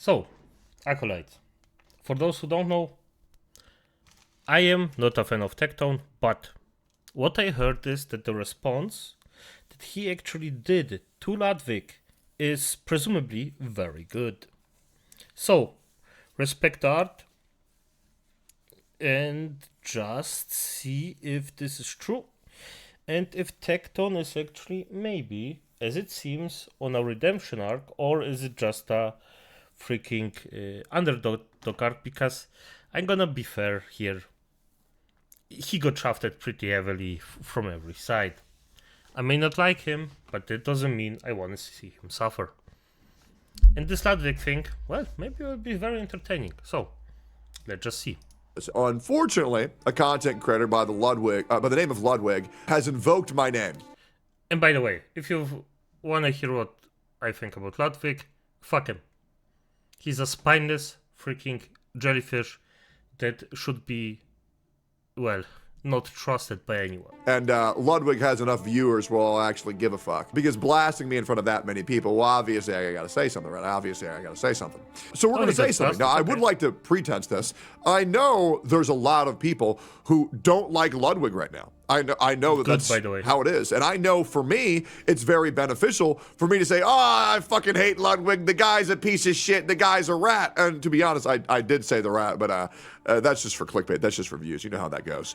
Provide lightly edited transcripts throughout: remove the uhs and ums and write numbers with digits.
So, Acolytes. For those who don't know, I am not a fan of Tectone, but what I heard is that the response that he actually did to Ludwig is presumably very good. So, respect art and just see if this is true and if Tecton is actually maybe, as it seems, on a redemption arc, or is it just a freaking underdog arc? Because I'm gonna be fair here, he got shafted pretty heavily from every side. I may not like him, but that doesn't mean I want to see him suffer. And this Ludwig thing, well, maybe it will be very entertaining. So, let's just see. Unfortunately, a content creator by the name of Ludwig has invoked my name. And by the way, if you want to hear what I think about Ludwig, fuck him. He's a spineless freaking jellyfish that should be, well, not trusted by anyone. And Ludwig has enough viewers where I'll actually give a fuck. Because blasting me in front of that many people, well, obviously I gotta say something, right? Obviously I gotta say something. So we're gonna say something. Now, I would like to pretense this. I know there's a lot of people who don't like Ludwig right now. I know that that's how it is. And I know for me, it's very beneficial for me to say, oh, I fucking hate Ludwig. The guy's a piece of shit. The guy's a rat. And to be honest, I did say the rat, but that's just for clickbait. That's just for views. You know how that goes.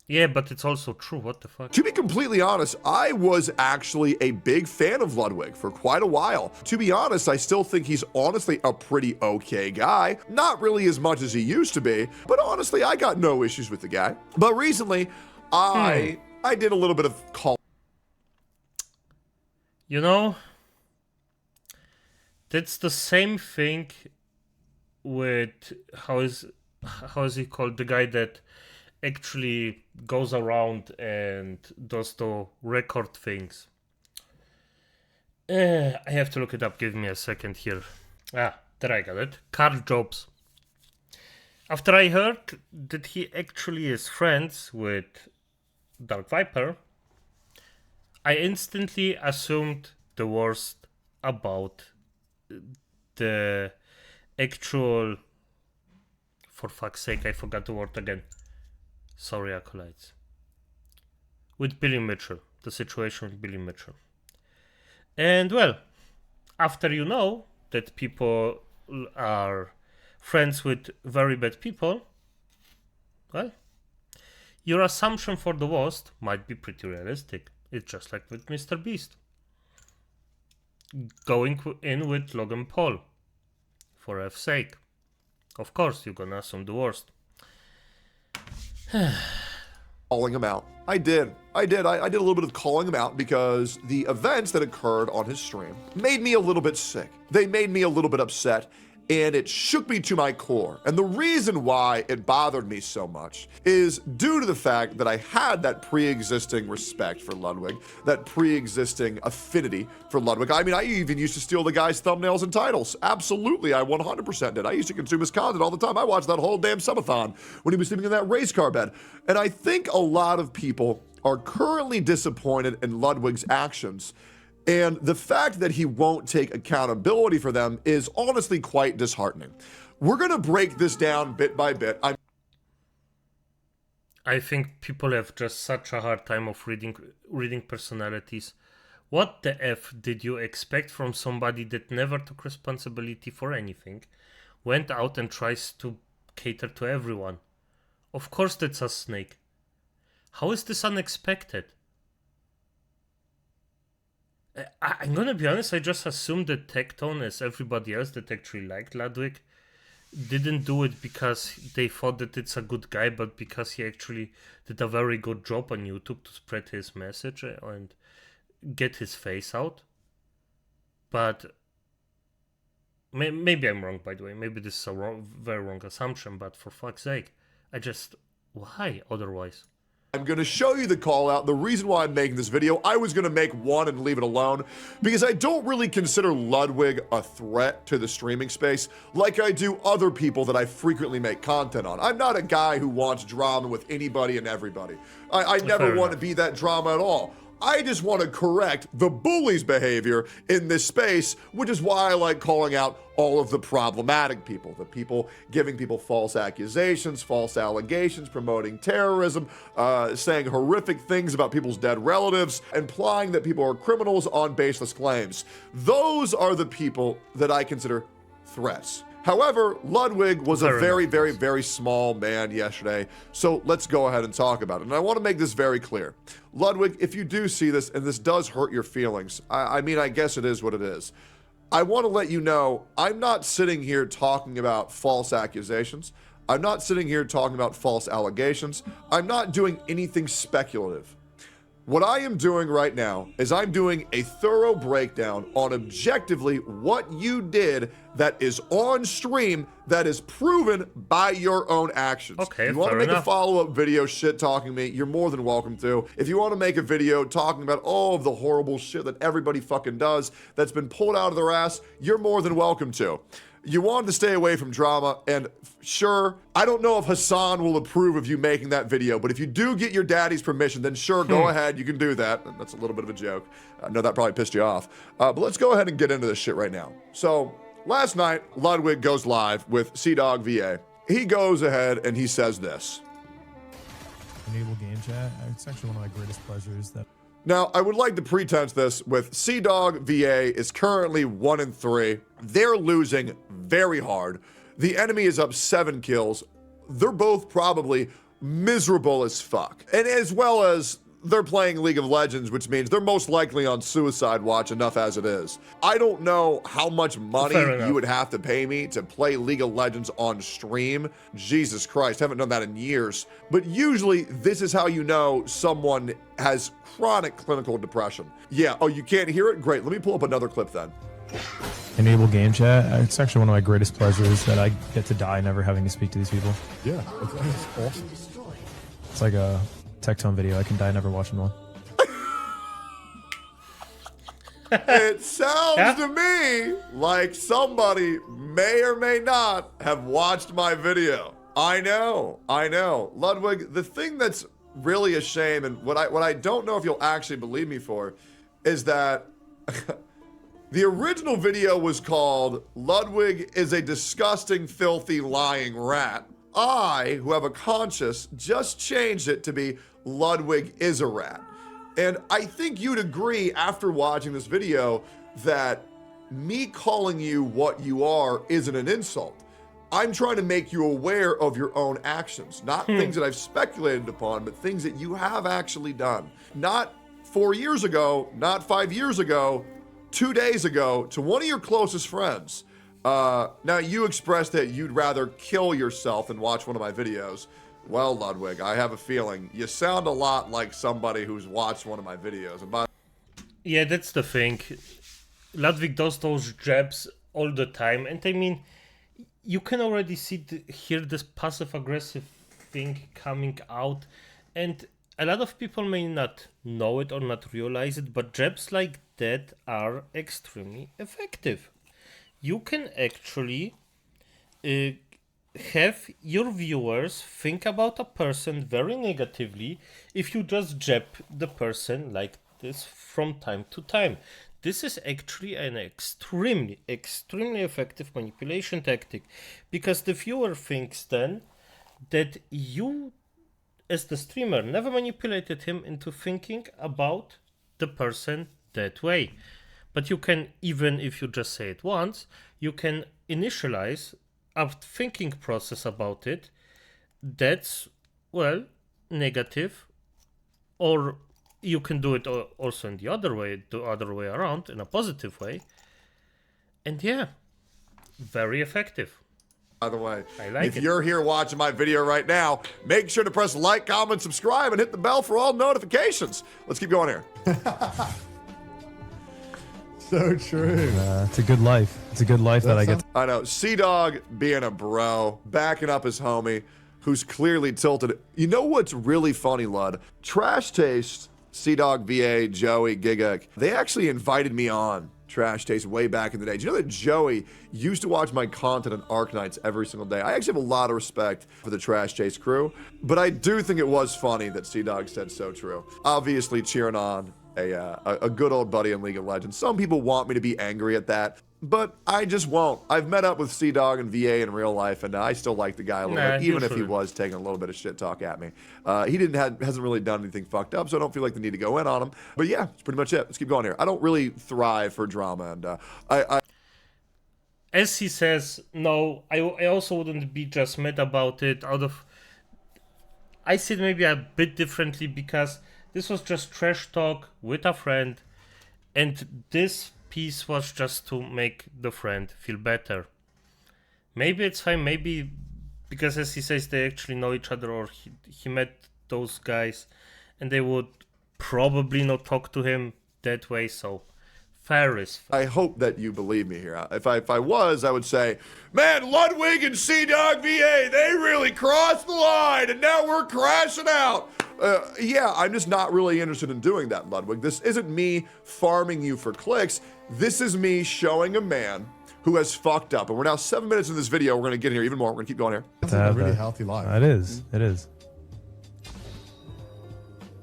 Yeah, but it's also true. What the fuck? To be completely honest, I was actually a big fan of Ludwig for quite a while. To be honest, I still think he's honestly a pretty okay guy. Not really as much as he used to be, but honestly, I got no issues with the guy. But recently, I did a little bit of call. You know, that's the same thing with how is he called, the guy that actually goes around and does the record things. I have to look it up. Give me a second here. There I got it. Carl Jobs. After I heard that he actually is friends with Dark Viper, I instantly assumed the worst about the actual... For fuck's sake, I forgot the word again. Sorry, Acolytes. With Billy Mitchell. The situation with Billy Mitchell. And well, after you know that people are friends with very bad people, well, your assumption for the worst might be pretty realistic. It's just like with Mr. Beast. Going in with Logan Paul. For F's sake. Of course, you're gonna assume the worst. Calling him out. I did a little bit of calling him out because the events that occurred on his stream made me a little bit sick. They made me a little bit upset, and it shook me to my core. And the reason why it bothered me so much is due to the fact that I had that pre-existing respect for Ludwig, that pre-existing affinity for Ludwig. I mean, I even used to steal the guy's thumbnails and titles. Absolutely, I 100% did. I used to consume his content all the time. I watched that whole damn subathon when he was sleeping in that race car bed. And I think a lot of people are currently disappointed in Ludwig's actions. And the fact that he won't take accountability for them is honestly quite disheartening. We're going to break this down bit by bit. I think people have just such a hard time of reading personalities. What the F did you expect from somebody that never took responsibility for anything, went out and tries to cater to everyone? Of course that's a snake. How is this unexpected? I'm gonna be honest, I just assumed that Tectone, as everybody else that actually liked Ludwig, didn't do it because they thought that it's a good guy, but because he actually did a very good job on YouTube to spread his message and get his face out. But maybe I'm wrong, by the way. Maybe this is a very wrong assumption, but for fuck's sake, why otherwise? I'm going to show you the call out. The reason why I'm making this video, I was going to make one and leave it alone because I don't really consider Ludwig a threat to the streaming space like I do other people that I frequently make content on. I'm not a guy who wants drama with anybody and everybody. I never want to be that drama at all. I just want to correct the bully's behavior in this space, which is why I like calling out all of the problematic people, the people giving people false accusations, false allegations, promoting terrorism, saying horrific things about people's dead relatives, implying that people are criminals on baseless claims. Those are the people that I consider threats. However, Ludwig was a very small man yesterday, so let's go ahead and talk about it. And I want to make this very clear. Ludwig, if you do see this, and this does hurt your feelings, I mean, I guess it is what it is. I want to let you know, I'm not sitting here talking about false accusations. I'm not sitting here talking about false allegations. I'm not doing anything speculative. What I am doing right now is I'm doing a thorough breakdown on objectively what you did that is on stream that is proven by your own actions. Okay, if you want to fair make enough. a follow-up video shit talking me, you're more than welcome to. If you want to make a video talking about all of the horrible shit that everybody fucking does that's been pulled out of their ass, you're more than welcome to. You wanted to stay away from drama, and sure, I don't know if Hassan will approve of you making that video, but if you do get your daddy's permission, then sure, go ahead, you can do that. And that's a little bit of a joke. I know that probably pissed you off. But let's go ahead and get into this shit right now. So, last night, Ludwig goes live with CDawg VA. He goes ahead and he says this. Enable game chat. It's actually one of my greatest pleasures that... Now, I would like to pretense this with CDawg VA is currently 1-3. They're losing very hard. The enemy is up 7 kills. They're both probably miserable as fuck. And as well as they're playing League of Legends, which means they're most likely on suicide watch enough as it is. I don't know how much money you would have to pay me to play League of Legends on stream. Jesus Christ, haven't done that in years. But usually this is how you know someone has chronic clinical depression. Yeah, oh, you can't hear it? Great, let me pull up another clip then. Enable game chat. It's actually one of my greatest pleasures that I get to die never having to speak to these people. Yeah, that's awesome. It's like a Tectone video. I can die never watching one. It sounds to me like somebody may or may not have watched my video. I know. Ludwig, the thing that's really a shame, and what I don't know if you'll actually believe me for, is that the original video was called Ludwig is a disgusting, filthy, lying rat. I, who have a conscience, just changed it to be Ludwig is a rat. And I think you'd agree after watching this video that me calling you what you are isn't an insult. I'm trying to make you aware of your own actions, not things that I've speculated upon, but things that you have actually done. Not 4 years ago, not 5 years ago, 2 days ago, to one of your closest friends. Now, you expressed that you'd rather kill yourself than watch one of my videos. Well, Ludwig, I have a feeling you sound a lot like somebody who's watched one of my videos. And yeah, that's the thing. Ludwig does those jabs all the time, and I mean, you can already hear this passive-aggressive thing coming out, and a lot of people may not know it or not realize it, but jabs like that are extremely effective. You can actually have your viewers think about a person very negatively if you just jab the person like this from time to time. This is actually an extremely effective manipulation tactic, because the viewer thinks then that you, as the streamer, never manipulated him into thinking about the person that way. But you can, even if you just say it once, you can initialize a thinking process about it that's, well, negative, or you can do it also in the other way around, in a positive way. And yeah, very effective. by the way, I like if it. you're here watching my video right now, make sure to press like, comment, subscribe, and hit the bell for all notifications. Let's keep going here. So true. It's a good life. It's a good life that I get. I know. CDawg being a bro, backing up his homie, who's clearly tilted. You know what's really funny, Lud? Trash Taste, CDawg VA, Joey, Giga, they actually invited me on Trash Taste way back in the day. Do you know that Joey used to watch my content on Arc Nights every single day? I actually have a lot of respect for the Trash Taste crew, but I do think it was funny that CDawg said so true. Obviously cheering on a good old buddy in League of Legends. Some people want me to be angry at that. but I just won't. I've met up with C-Dog and VA in real life, and I still like the guy a little bit, even if he was taking a little bit of shit talk at me. He hasn't really done anything fucked up, so I don't feel like the need to go in on him. But yeah, that's pretty much it. Let's keep going here. I don't really thrive for drama, and as he says, no, I also wouldn't be just mad about it. I see it maybe a bit differently, because this was just trash talk with a friend, and this piece was just to make the friend feel better. Maybe it's fine, maybe because, as he says, they actually know each other, or he met those guys, and they would probably not talk to him that way, so fair is fair. I hope that you believe me here. If I was, I would say, man, Ludwig and C-Dog VA, they really crossed the line, and now we're crashing out. Yeah, I'm just not really interested in doing that, Ludwig. This isn't me farming you for clicks. This is me showing a man who has fucked up. And we're now 7 minutes in this video. We're going to get in here even more. We're going to keep going here. It's a really healthy life. It is. It is.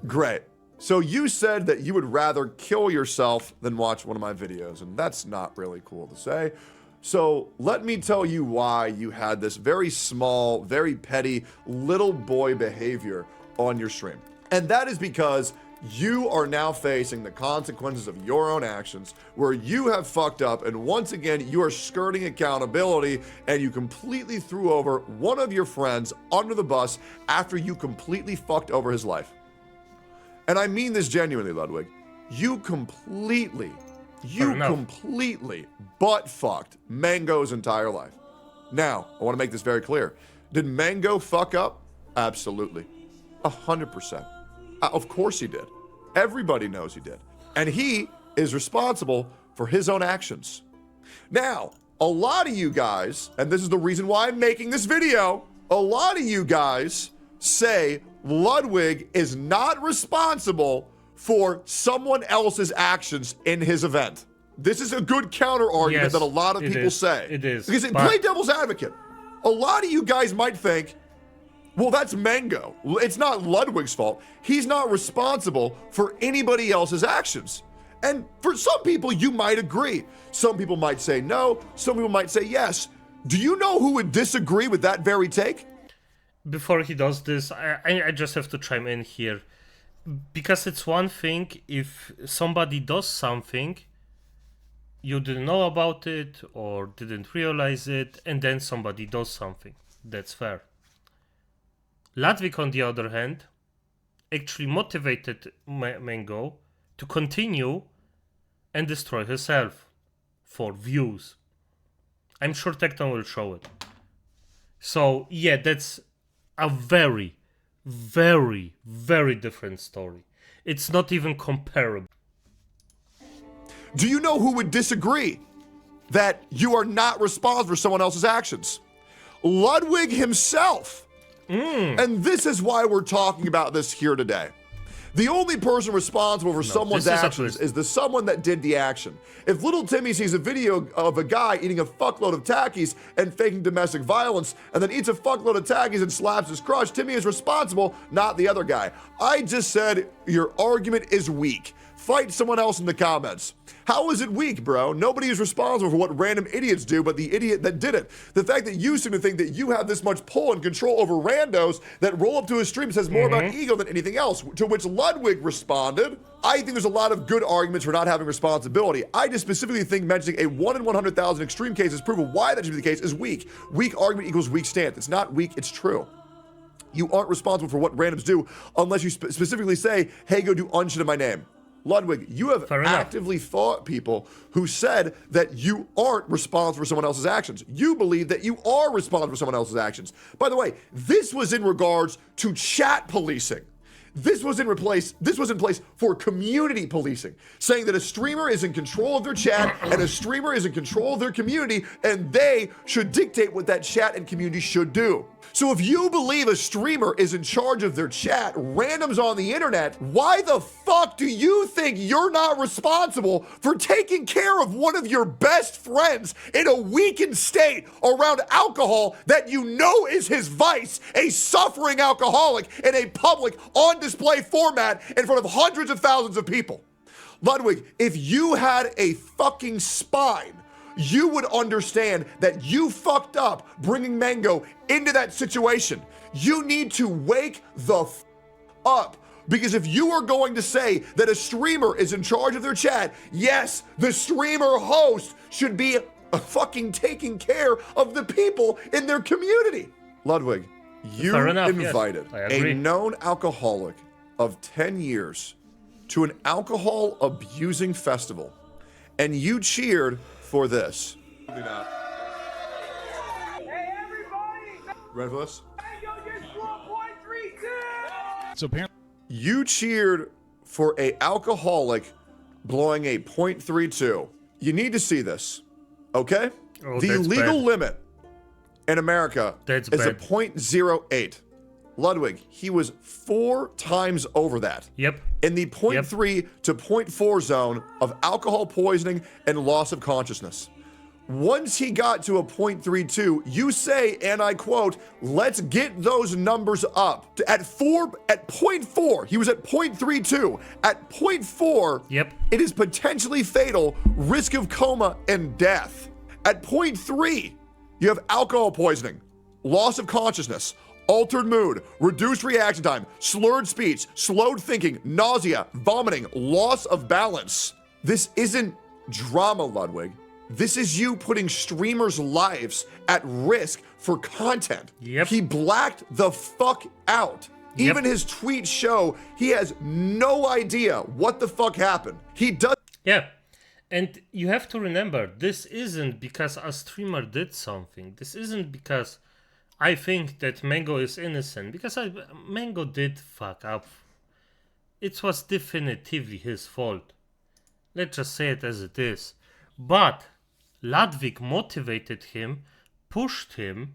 Great. So you said that you would rather kill yourself than watch one of my videos, and that's not really cool to say. So let me tell you why you had this very small, very petty little boy behavior on your stream. And that is because you are now facing the consequences of your own actions, where you have fucked up, and once again you are skirting accountability, and you completely threw over one of your friends under the bus after you completely fucked over his life. And I mean this genuinely, Ludwig. You completely butt-fucked Mango's entire life. Now, I want to make this very clear. Did Mango fuck up? Absolutely. 100%. Of course he did. Everybody knows he did. And he is responsible for his own actions. Now, a lot of you guys, and this is the reason why I'm making this video, a lot of you guys say Ludwig is not responsible for someone else's actions in his event. This is a good counter argument that a lot of people say. It is. Because play devil's advocate. A lot of you guys might think, well, that's Mango. It's not Ludwig's fault. He's not responsible for anybody else's actions. And for some people, you might agree. Some people might say no. Some people might say yes. Do you know who would disagree with that very take? Before he does this, I just have to chime in here. Because it's one thing if somebody does something, you didn't know about it or didn't realize it, and then somebody does something. That's fair. Ludwig, on the other hand, actually motivated Mango to continue and destroy herself for views. I'm sure Tecton will show it. So, yeah, that's a very, very, very different story. It's not even comparable. Do you know who would disagree that you are not responsible for someone else's actions? Ludwig himself. And this is why we're talking about this here today. The only person responsible for someone's actions is the someone that did the action. If little Timmy sees a video of a guy eating a fuckload of Takis and faking domestic violence, and then eats a fuckload of Takis and slaps his crush, Timmy is responsible, not the other guy. I just said your argument is weak. Fight someone else in the comments. How is it weak, bro? Nobody is responsible for what random idiots do but the idiot that did it. The fact that you seem to think that you have this much pull and control over randos that roll up to his stream says more about ego than anything else, to which Ludwig responded, I think there's a lot of good arguments for not having responsibility. I just specifically think mentioning a 1 in 100,000 extreme cases proof of why that should be the case is weak. Weak argument equals weak stance. It's not weak, it's true. You aren't responsible for what randoms do unless you specifically say, hey, go do unshit in my name. Ludwig, you have actively fought people who said that you aren't responsible for someone else's actions. You believe that you are responsible for someone else's actions. By the way, this was in regards to chat policing. This was in place for community policing, saying that a streamer is in control of their chat and a streamer is in control of their community, and they should dictate what that chat and community should do. So if you believe a streamer is in charge of their chat, randoms on the internet, why the fuck do you think you're not responsible for taking care of one of your best friends in a weakened state around alcohol that you know is his vice, a suffering alcoholic in a public on display format in front of hundreds of thousands of people? Ludwig, if you had a fucking spine, you would understand that you fucked up bringing Mango into that situation. You need to wake the f up. Because if you are going to say that a streamer is in charge of their chat, yes, the streamer host should be fucking taking care of the people in their community. Ludwig, you invited a known alcoholic of 10 years to an alcohol abusing festival, and you cheered for this. Hey, everybody! Ready for this? Mango just blew a .32! So apparently, You cheered for a alcoholic blowing a .32. You need to see this, okay? Oh, the that's legal bad. limit in America That's is a bad. .08. Ludwig, he was 4 times over that. Yep. In the .3 to .4 zone of alcohol poisoning and loss of consciousness. Once he got to a .32, you say, and I quote, let's get those numbers up. At .4, he was at .32. At .4, Yep. it is potentially fatal, risk of coma and death. At .3, you have alcohol poisoning, loss of consciousness, altered mood, reduced reaction time, slurred speech, slowed thinking, nausea, vomiting, loss of balance. This isn't drama, Ludwig. This is you putting streamers' lives at risk for content. Yep. He blacked the fuck out. Yep. Even his tweets show he has no idea what the fuck happened. He does. Yeah. And you have to remember, this isn't because a streamer did something. This isn't because I think that Mango is innocent. Because Mango did fuck up. It was definitively his fault. Let's just say it as it is. But Ludwig motivated him, pushed him,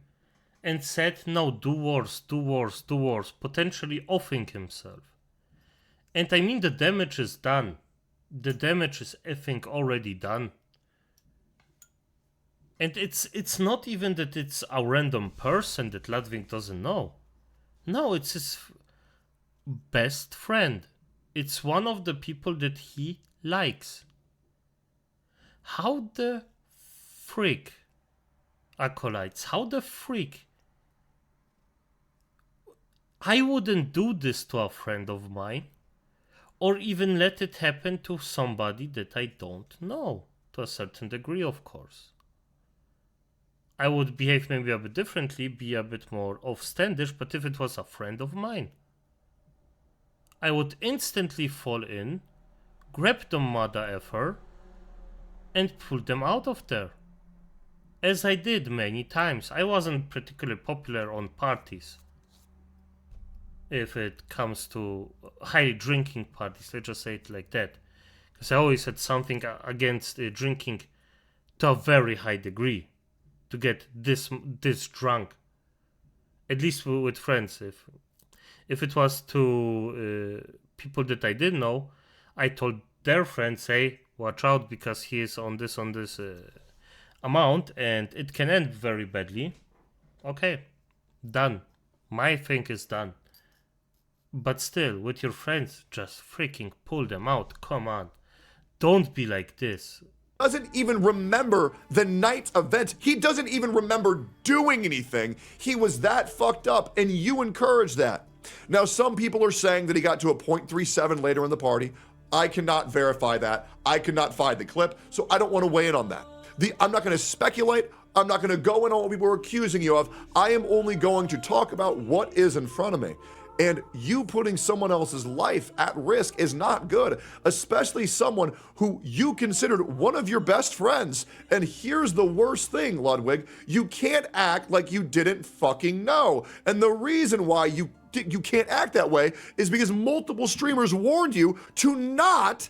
and said, no, do worse, do worse, do worse, potentially offing himself. And I mean, the damage is done. The damage is effing already done. And it's not even that it's a random person that Ludwig doesn't know. No, it's his best friend. It's one of the people that he likes. How the freak, acolytes, how the freak? I wouldn't do this to a friend of mine, or even let it happen to somebody that I don't know, to a certain degree, of course. I would behave maybe a bit differently, be a bit more offstandish, but if it was a friend of mine, I would instantly fall in, grab the mother effer, and pull them out of there. As I did many times. I wasn't particularly popular on parties. If it comes to high drinking parties, let's just say it like that. Because I always had something against drinking to a very high degree. To get this drunk. At least with friends. If it was to people that I didn't know, I told their friends, hey, watch out because he is on this amount and it can end very badly. Okay, done. My thing is done. But still, with your friends, just freaking pull them out. Come on. Don't be like this. Doesn't even remember the night's event. He doesn't even remember doing anything. He was that fucked up, and you encouraged that. Now, some people are saying that he got to a .37 later in the party. I cannot verify that. I cannot find the clip, so I don't want to weigh in on that. I'm not going to speculate. I'm not going to go in on what people are accusing you of. I am only going to talk about what is in front of me. And you putting someone else's life at risk is not good, especially someone who you considered one of your best friends. And here's the worst thing, Ludwig. You can't act like you didn't fucking know. And the reason why you can't act that way is because multiple streamers warned you to not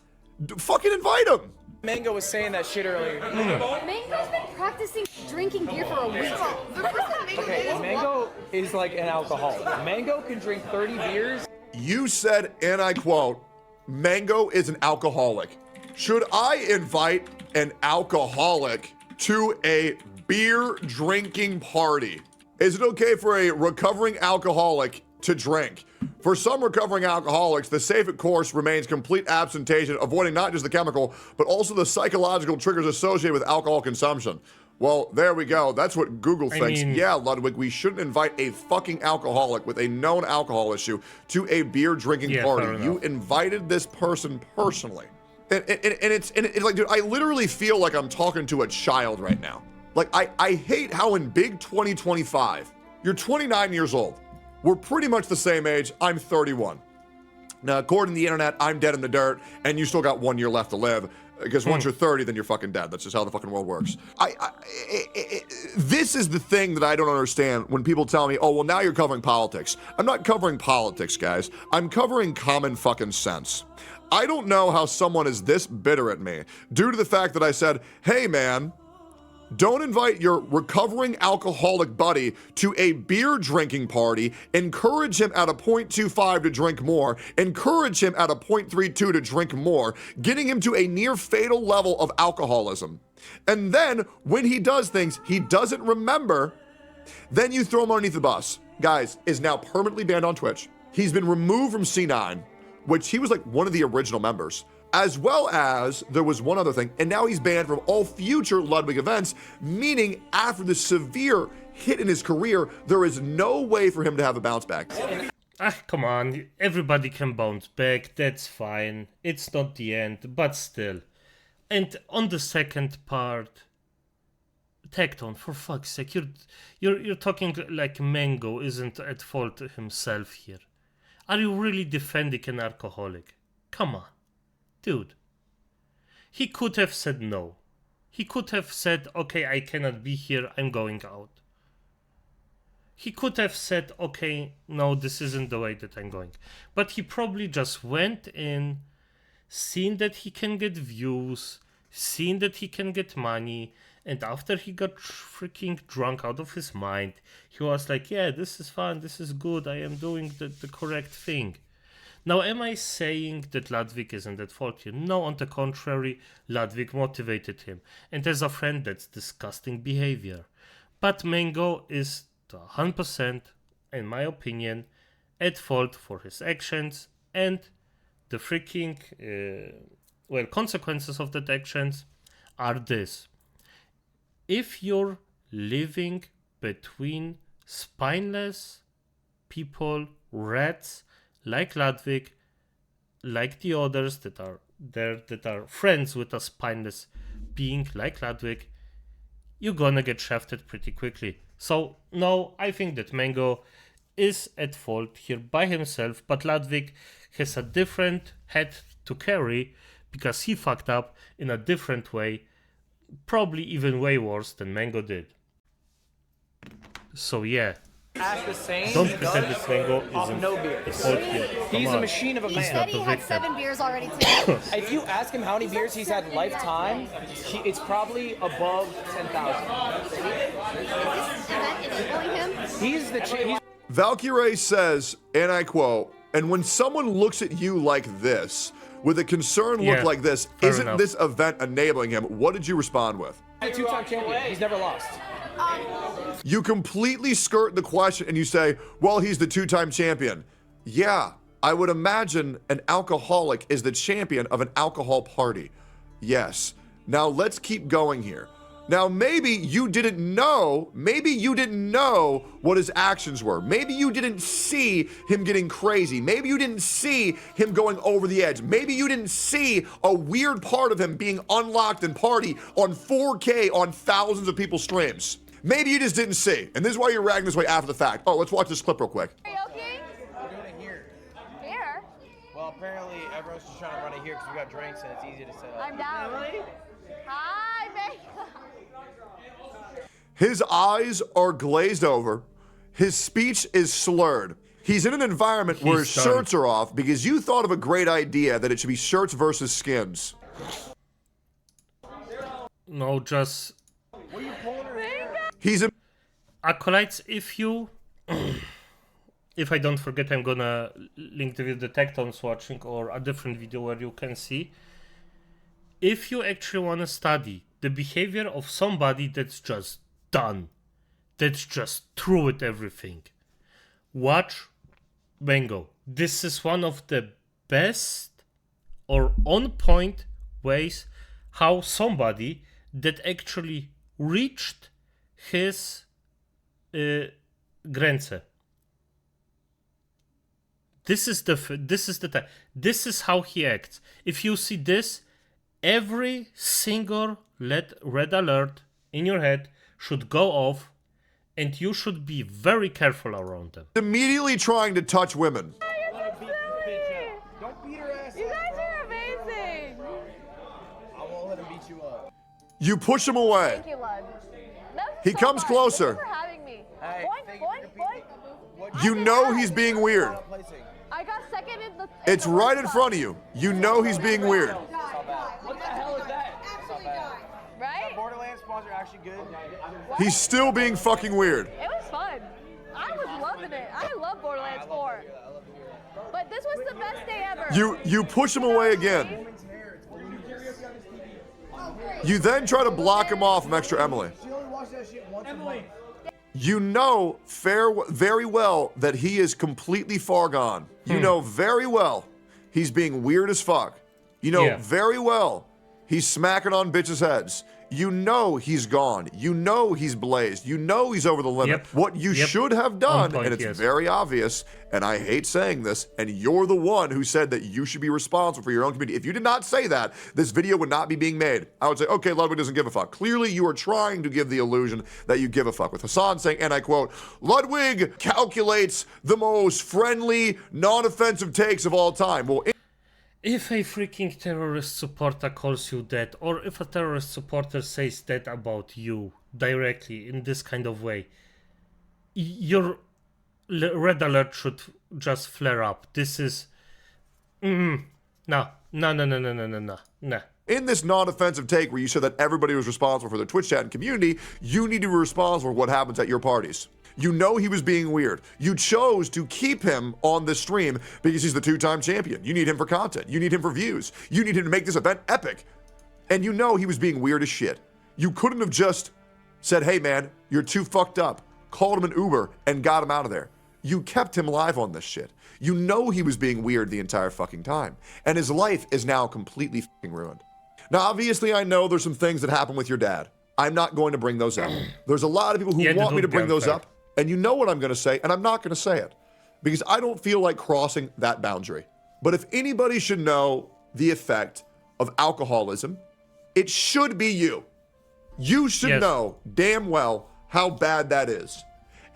fucking invite him. Mango was saying that shit earlier. Mango's been practicing drinking beer for a week. Okay, Mango is like an alcoholic. Mango can drink 30 beers. You said, and I quote, Mango is an alcoholic. Should I invite an alcoholic to a beer drinking party? Is it okay for a recovering alcoholic to drink. For some recovering alcoholics, the safe course remains complete abstention, avoiding not just the chemical, but also the psychological triggers associated with alcohol consumption. Well, there we go. That's what Google thinks. Yeah, Ludwig, we shouldn't invite a fucking alcoholic with a known alcohol issue to a beer drinking party. You invited this person personally. And it's like, dude, I literally feel like I'm talking to a child right now. Like, I hate how in big 2025, you're 29 years old. We're pretty much the same age. I'm 31. Now, according to the internet, I'm dead in the dirt, and you still got 1 year left to live. Because once you're 30, then you're fucking dead. That's just how the fucking world works. This is the thing that I don't understand when people tell me, oh, well, now you're covering politics. I'm not covering politics, guys. I'm covering common fucking sense. I don't know how someone is this bitter at me due to the fact that I said, hey, man, don't invite your recovering alcoholic buddy to a beer drinking party. Encourage him at a 0.25 to drink more. Encourage him at a 0.32 to drink more, getting him to a near fatal level of alcoholism. And then when he does things he doesn't remember, then you throw him underneath the bus. Guys, is now permanently banned on Twitch. He's been removed from C9, which he was like one of the original members. As well as there was one other thing, and now he's banned from all future Ludwig events, meaning after the severe hit in his career, there is no way for him to have a bounce back. Come on, everybody can bounce back, that's fine. It's not the end, but still. And on the second part, Tecton, for fuck's sake, you're talking like Mango isn't at fault himself here. Are you really defending an alcoholic? Come on. Dude, he could have said no. He could have said, okay, I cannot be here, I'm going out. He could have said, okay, no, this isn't the way that I'm going. But he probably just went in, seen that he can get views, seen that he can get money, and after he got freaking drunk out of his mind, he was like, yeah, this is fun, this is good, I am doing the correct thing. Now, am I saying that Ludwig isn't at fault here? No, on the contrary, Ludwig motivated him. And as a friend, that's disgusting behavior. But Mango is to 100%, in my opinion, at fault for his actions and the freaking, consequences of that actions are this. If you're living between spineless people, rats, like Ludwig, like the others that are there, that are friends with a spineless being like Ludwig, you're gonna get shafted pretty quickly. So, no, I think that Mango is at fault here by himself, but Ludwig has a different head to carry because he fucked up in a different way, probably even way worse than Mango did. So, yeah. At the same, Don't pretend this Mango off isn't no beers. at fault here. Come He's on. a machine of a He man. said he had 7 beers already too. If you ask him how many beers he's had lifetime, it's probably above 10,000. Is this event enabling him? He's the Valkyrie says, and I quote, and when someone looks at you like this, with a concerned look Yeah, like this, fair isn't enough. this event enabling him? What did you respond with? a two-time champion. He's never lost. You completely skirt the question and you say, well, he's the 2-time champion. Yeah, I would imagine an alcoholic is the champion of an alcohol party. Yes. Now let's keep going here. Now maybe you didn't know what his actions were. Maybe you didn't see him getting crazy. Maybe you didn't see him going over the edge. Maybe you didn't see a weird part of him being unlocked and party on 4K on thousands of people's streams. Maybe you just didn't see, and this is why you're ragging this way after the fact. Oh, let's watch this clip real quick. Karaoke? We're doing it here. Here? Well, apparently everyone's just trying to run it here because we got drinks and it's easy to set up. I'm down. Hi, Megan. His eyes are glazed over. His speech is slurred. He's in an environment where his He's done. shirts are off because you thought of a great idea that it should be shirts versus skins. No, just He's in acolytes. If I don't forget, I'm gonna link the video the Tecton's watching or a different video where you can see. If you actually want to study the behavior of somebody that's just done, that's just through with everything, watch Mango, this is one of the best or on point ways how somebody that actually reached his gränce. This is the this is how he acts. If you see this, every single red alert in your head should go off, and you should be very careful around them. Immediately trying to touch women. Don't beat her ass You up, guys bro. are amazing. I won't let him beat you up. You push him away. Thank you, Lud. He comes closer. Thank you for having me. Hey, Boink, thank you boink, for competing. boink. What You know he's being weird. placing? I got second in the. It's right in front of you. You know he's being weird. What the hell is that? Right? Borderlands spawns are actually good. He's still being fucking weird. It was fun. I was loving it. I love Borderlands 4. But this was the best day ever. You push him away again. You then try to block him off from Extra Emily. She only watched that shit once a month. You know very well that he is completely far gone. You know very well he's being weird as fuck. You know very well he's smacking on bitches' heads. You know he's gone. You know he's blazed. You know he's over the limit. Yep. What you Yep. should have done, point, and it's yes. very obvious, and I hate saying this, and you're the one who said that you should be responsible for your own community. If you did not say that, this video would not be being made. I would say, okay, Ludwig doesn't give a fuck. Clearly, you are trying to give the illusion that you give a fuck. With Hassan saying, and I quote, Ludwig calculates the most friendly, non-offensive takes of all time. Well, If a freaking terrorist supporter calls you that, or if a terrorist supporter says that about you directly in this kind of way, your red alert should just flare up. This is... No. in this non-offensive take where you said that everybody was responsible for the Twitch chat and community, you need to be responsible for what happens at your parties. You know he was being weird. You chose to keep him on the stream because he's the two-time champion. You need him for content. You need him for views. You need him to make this event epic. And you know he was being weird as shit. You couldn't have just said, hey man, you're too fucked up, called him an Uber, and got him out of there. You kept him live on this shit. You know he was being weird the entire fucking time. And his life is now completely fucking ruined. Now, obviously, I know there's some things that happen with your dad. I'm not going to bring those up. There's a lot of people who Yeah, want me to dude, bring yeah, those fair. up. And you know what I'm going to say, and I'm not going to say it because I don't feel like crossing that boundary. But if anybody should know the effect of alcoholism, it should be you. You should Yes. know damn well how bad that is.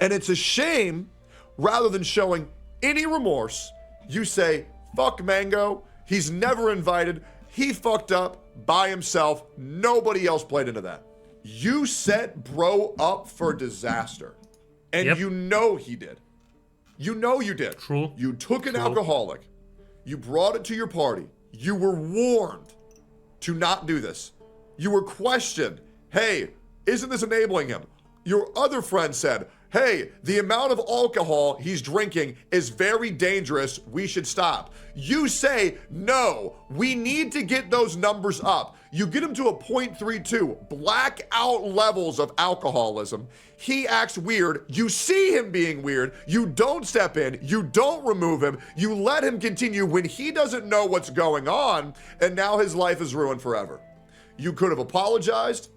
And it's a shame, rather than showing any remorse, you say, fuck Mango, he's never invited, he fucked up by himself, nobody else played into that. You set bro up for disaster. And Yep. you know he did. You know you did. True. You took an True. alcoholic, you brought it to your party, you were warned to not do this. You were questioned, hey, isn't this enabling him? Your other friend said, hey, the amount of alcohol he's drinking is very dangerous, we should stop. You say, no, we need to get those numbers up. You get him to a 0.32, blackout levels of alcoholism. He acts weird. You see him being weird. You don't step in. You don't remove him. You let him continue when he doesn't know what's going on, and now his life is ruined forever. You could have apologized.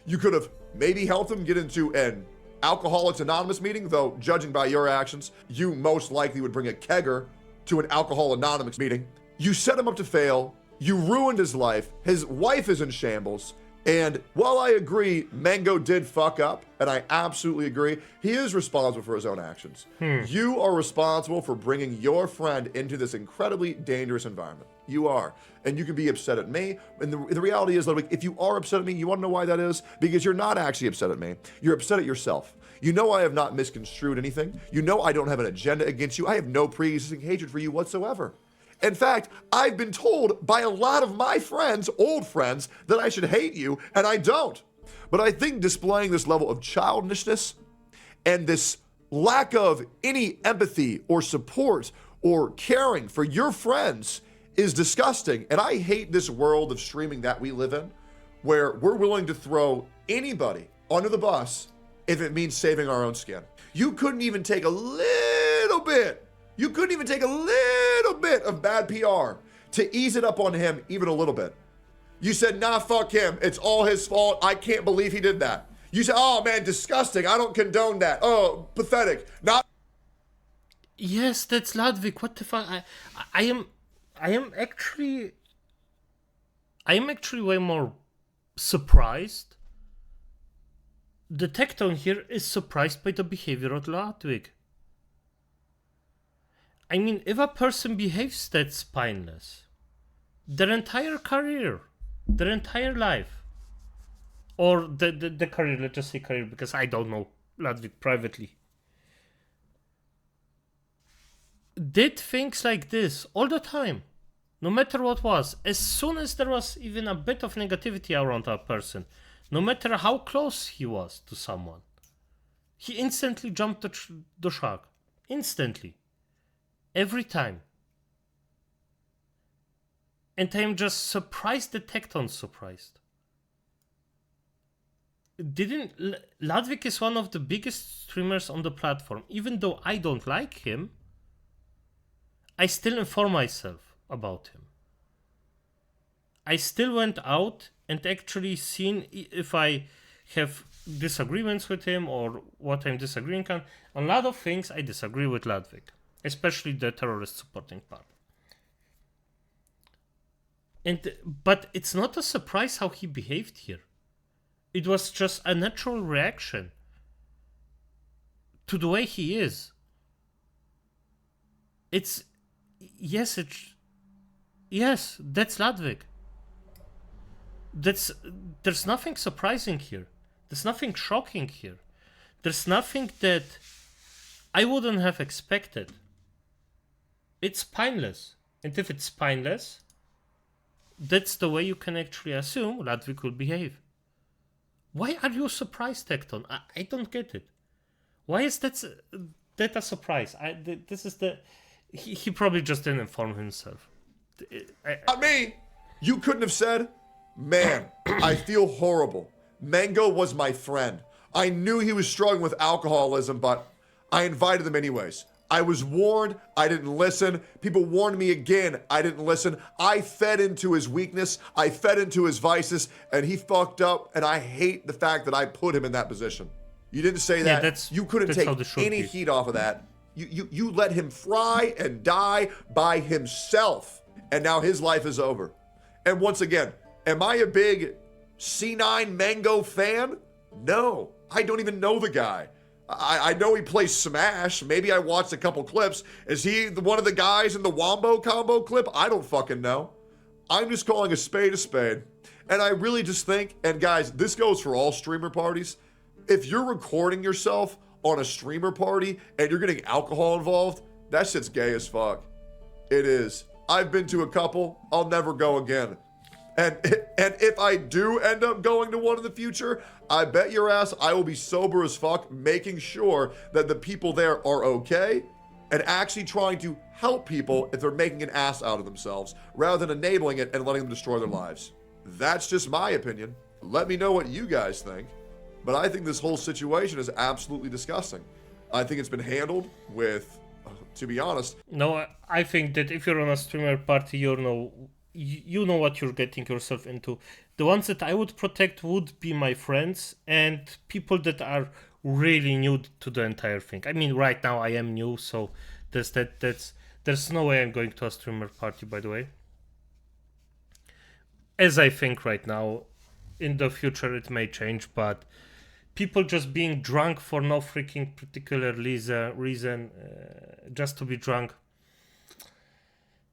You could have maybe helped him get into an Alcoholics Anonymous meeting, though judging by your actions, you most likely would bring a kegger to an Alcohol Anonymous meeting. You set him up to fail. You ruined his life. His wife is in shambles. And while I agree, Mango did fuck up, and I absolutely agree, he is responsible for his own actions. You are responsible for bringing your friend into this incredibly dangerous environment. You are. And you can be upset at me. And the reality is, like, if you are upset at me, you want to know why that is? Because you're not actually upset at me. You're upset at yourself. You know I have not misconstrued anything. You know I don't have an agenda against you. I have no pre-existing hatred for you whatsoever. In fact, I've been told by a lot of my friends, old friends, that I should hate you, and I don't. But I think displaying this level of childishness and this lack of any empathy or support or caring for your friends is disgusting. And I hate this world of streaming that we live in, where we're willing to throw anybody under the bus if it means saving our own skin. You couldn't even take a little bit You couldn't even take a little bit of bad PR to ease it up on him even a little bit. You said, nah, fuck him. It's all his fault. I can't believe he did that. You said, oh man, disgusting. I don't condone that. Oh, pathetic. Not. Yes, that's Ludwig. What the fuck? I am actually way more surprised. The Tecton here is surprised by the behavior of Ludwig. I mean, if a person behaves that spineless, their entire career, their entire life, or the career, let's just say career, because I don't know Ludwig privately, did things like this all the time, no matter what was. As soon as there was even a bit of negativity around a person, no matter how close he was to someone, he instantly jumped the shark. Instantly. Every time. And I'm just surprised that Tecton's surprised. Ludwig is one of the biggest streamers on the platform. Even though I don't like him, I still inform myself about him. I still went out and actually seen if I have disagreements with him or what I'm disagreeing on. On a lot of things I disagree with Ludwig, especially the terrorist supporting part. But it's not a surprise how he behaved here. It was just a natural reaction to the way he is. Yes, that's Ludwig. There's nothing surprising here. There's nothing shocking here. There's nothing that I wouldn't have expected. It's spineless. And if it's spineless, that's the way you can actually assume Ludwig will behave. Why are you surprised, Tecton? I don't get it. Why is that a surprise? He probably just didn't inform himself. Not me. You couldn't have said, man, I feel horrible. Mango was my friend. I knew he was struggling with alcoholism, but I invited him anyways. I was warned, I didn't listen. People warned me again, I didn't listen. I fed into his weakness, I fed into his vices, and he fucked up, and I hate the fact that I put him in that position. You didn't say that. You couldn't take any heat off of that. You let him fry and die by himself, and now his life is over. And once again, am I a big C9 Mango fan? No, I don't even know the guy. I know he plays Smash. Maybe I watched a couple clips. Is he one of the guys in the Wombo combo clip? I don't fucking know. I'm just calling a spade a spade. And I really just think, and guys, this goes for all streamer parties. If you're recording yourself on a streamer party and you're getting alcohol involved, that shit's gay as fuck. It is. I've been to a couple. I'll never go again. And if I do end up going to one in the future, I bet your ass I will be sober as fuck, making sure that the people there are okay and actually trying to help people if they're making an ass out of themselves rather than enabling it and letting them destroy their lives. That's just my opinion. Let me know what you guys think. But I think this whole situation is absolutely disgusting. I think it's been handled with, to be honest. No, I think that if you're on a streamer party, you know what you're getting yourself into. The ones that I would protect would be my friends and people that are really new to the entire thing. I mean, right now I am new, so there's no way I'm going to a streamer party, by the way. As I think right now, in the future it may change, but people just being drunk for no freaking particular reason, just to be drunk,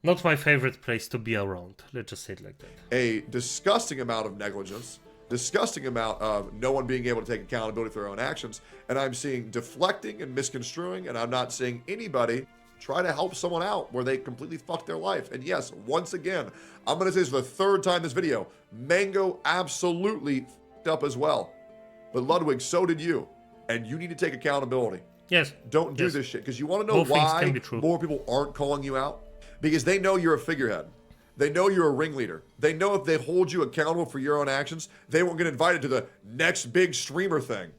not my favorite place to be around. Let's just say it like that. A disgusting amount of negligence, disgusting amount of no one being able to take accountability for their own actions, and I'm seeing deflecting and misconstruing, and I'm not seeing anybody try to help someone out where they completely fucked their life. And yes, once again, I'm going to say this for the third time this video, Mango absolutely fucked up as well. But Ludwig, so did you. And you need to take accountability. Yes. Don't do this shit. Because you want to know why more people aren't calling you out? Because they know you're a figurehead. They know you're a ringleader. They know if they hold you accountable for your own actions, they won't get invited to the next big streamer thing.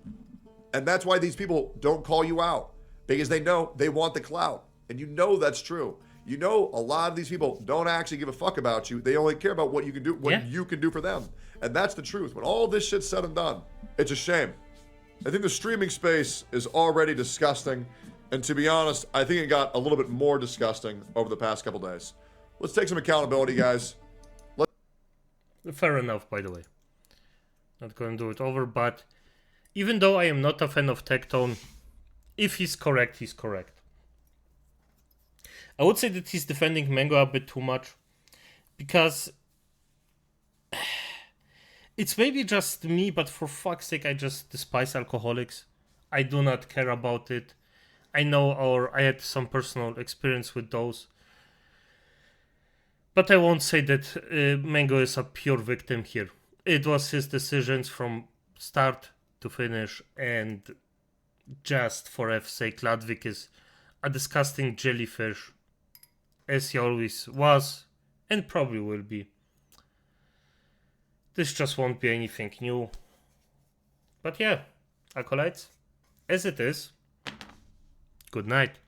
And that's why these people don't call you out. Because they know they want the clout. And you know that's true. You know a lot of these people don't actually give a fuck about you. They only care about what you can do, what Yeah. you can do for them. And that's the truth. When all this shit's said and done, it's a shame. I think the streaming space is already disgusting. And to be honest, I think it got a little bit more disgusting over the past couple days. Let's take some accountability, guys. Fair enough, by the way. Not gonna do it over, but even though I am not a fan of Tectone, if he's correct, he's correct. I would say that he's defending Mango a bit too much, because it's maybe just me, but for fuck's sake, I just despise alcoholics. I do not care about it. I know, or I had some personal experience with those. But I won't say that Mango is a pure victim here. It was his decisions from start to finish, and just for F's sake, Ludwig is a disgusting jellyfish, as he always was, and probably will be. This just won't be anything new. But yeah, acolytes, as it is, good night.